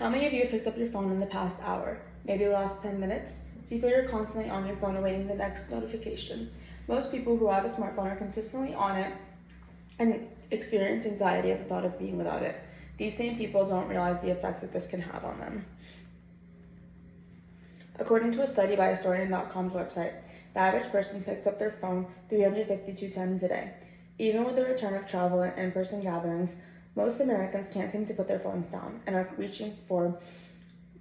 How many of you have picked up your phone in the past hour, maybe the last 10 minutes? Do you feel you're constantly on your phone awaiting the next notification? Most people who have a smartphone are consistently on it and experience anxiety at the thought of being without it. These same people don't realize the effects that this can have on them. According to a study by Historian.com's website, the average person picks up their phone 352 times a day. Even with the return of travel and in-person gatherings, most Americans can't seem to put their phones down and are reaching for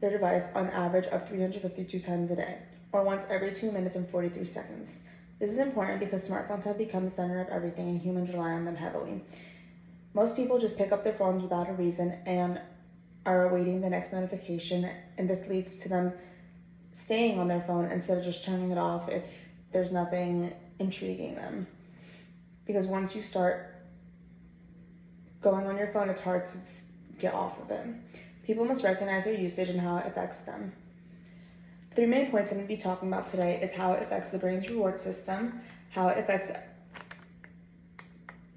their device on average of 352 times a day, or once every 2 minutes and 43 seconds. This is important because smartphones have become the center of everything and humans rely on them heavily. Most people just pick up their phones without a reason and are awaiting the next notification, and this leads to them staying on their phone instead of just turning it off if there's nothing intriguing them. Because once you start going on your phone, it's hard to get off of it. People must recognize their usage and how it affects them. The 3 main points I'm going to be talking about today is how it affects the brain's reward system, how it affects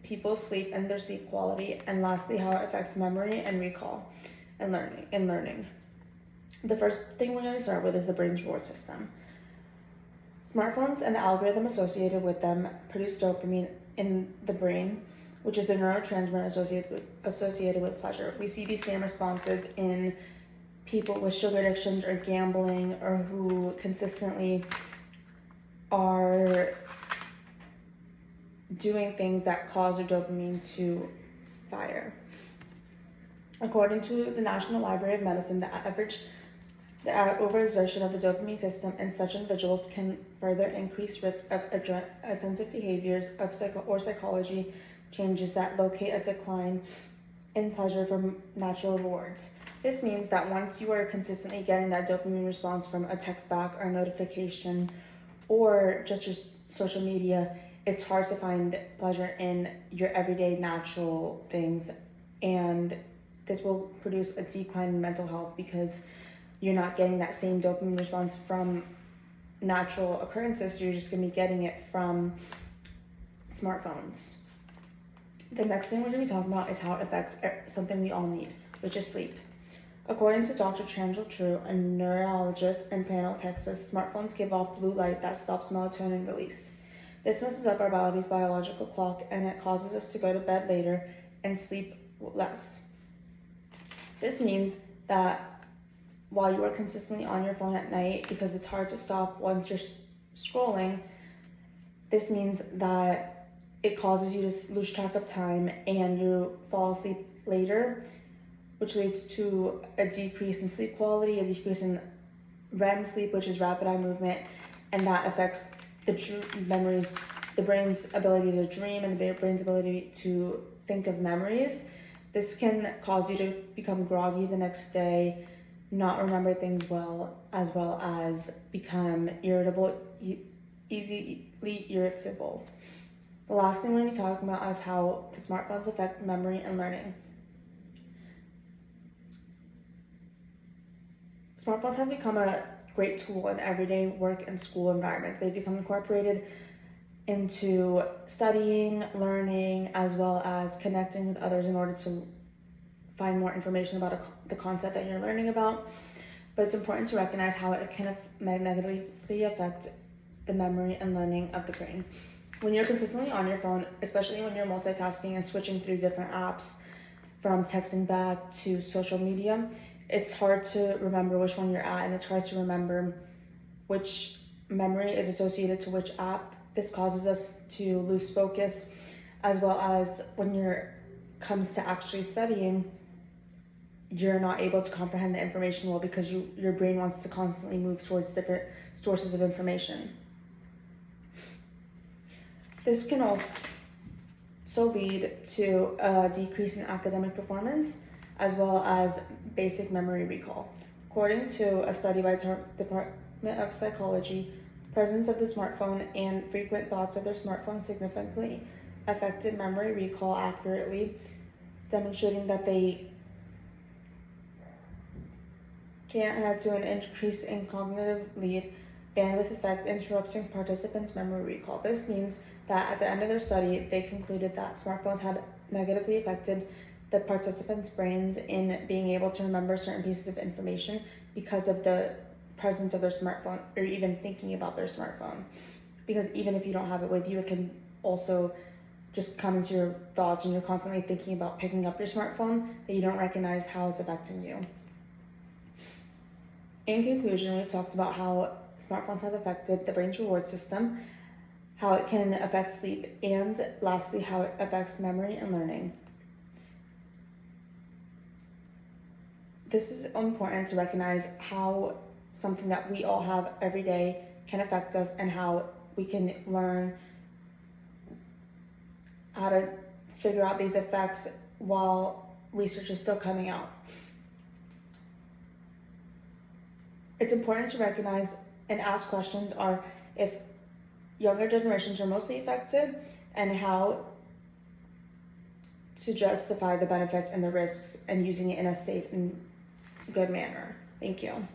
people's sleep and their sleep quality, and lastly, how it affects memory and recall and learning. The first thing we're going to start with is the brain's reward system. Smartphones and the algorithm associated with them produce dopamine in the brain, which is the neurotransmitter associated with pleasure. We see these same responses in people with sugar addictions or gambling, or who consistently are doing things that cause their dopamine to fire. According to the National Library of Medicine, the overexertion of the dopamine system in such individuals can further increase risk of attentive behaviors or psychology changes that locate a decline in pleasure from natural rewards. This means that once you are consistently getting that dopamine response from a text back or a notification or just your social media, it's hard to find pleasure in your everyday natural things, and this will produce a decline in mental health because you're not getting that same dopamine response from natural occurrences, so you're just going to be getting it from smartphones. The next thing we're going to be talking about is how it affects something we all need, which is sleep. According to Dr. Chandra True, a neurologist in Plano, Texas, smartphones give off blue light that stops melatonin release. This messes up our body's biological clock, and it causes us to go to bed later and sleep less. This means that while you are consistently on your phone at night, because it's hard to stop once you're scrolling, this means that it causes you to lose track of time and you fall asleep later, which leads to a decrease in sleep quality, a decrease in REM sleep, which is rapid eye movement, and that affects the brain's ability to dream and the brain's ability to think of memories. This can cause you to become groggy the next day, not remember things well as become easily irritable. The last thing we're going to be talking about is how the smartphones affect memory and learning. Smartphones have become a great tool in everyday work and school environments. They've become incorporated into studying, learning, as well as connecting with others in order to find more information about the concept that you're learning about. But it's important to recognize how it can negatively affect the memory and learning of the brain. When you're consistently on your phone, especially when you're multitasking and switching through different apps, from texting back to social media, it's hard to remember which one you're at, and it's hard to remember which memory is associated to which app. This causes us to lose focus, as well as when it comes to actually studying, you're not able to comprehend the information well because your brain wants to constantly move towards different sources of information. This can also lead to a decrease in academic performance, as well as basic memory recall. According to a study by the Department of Psychology, presence of the smartphone and frequent thoughts of their smartphone significantly affected memory recall accurately, demonstrating that they can add to an increase in cognitive bandwidth effect, interrupting participants' memory recall. This means that at the end of their study, they concluded that smartphones had negatively affected the participants' brains in being able to remember certain pieces of information because of the presence of their smartphone or even thinking about their smartphone. Because even if you don't have it with you, it can also just come into your thoughts and you're constantly thinking about picking up your smartphone that you don't recognize how it's affecting you. In conclusion, we've talked about how smartphones have affected the brain's reward system, how it can affect sleep, and lastly, how it affects memory and learning. This is important to recognize how something that we all have every day can affect us and how we can learn how to figure out these effects while research is still coming out. It's important to recognize and ask questions are if younger generations are mostly affected and how to justify the benefits and the risks and using it in a safe and good manner. Thank you.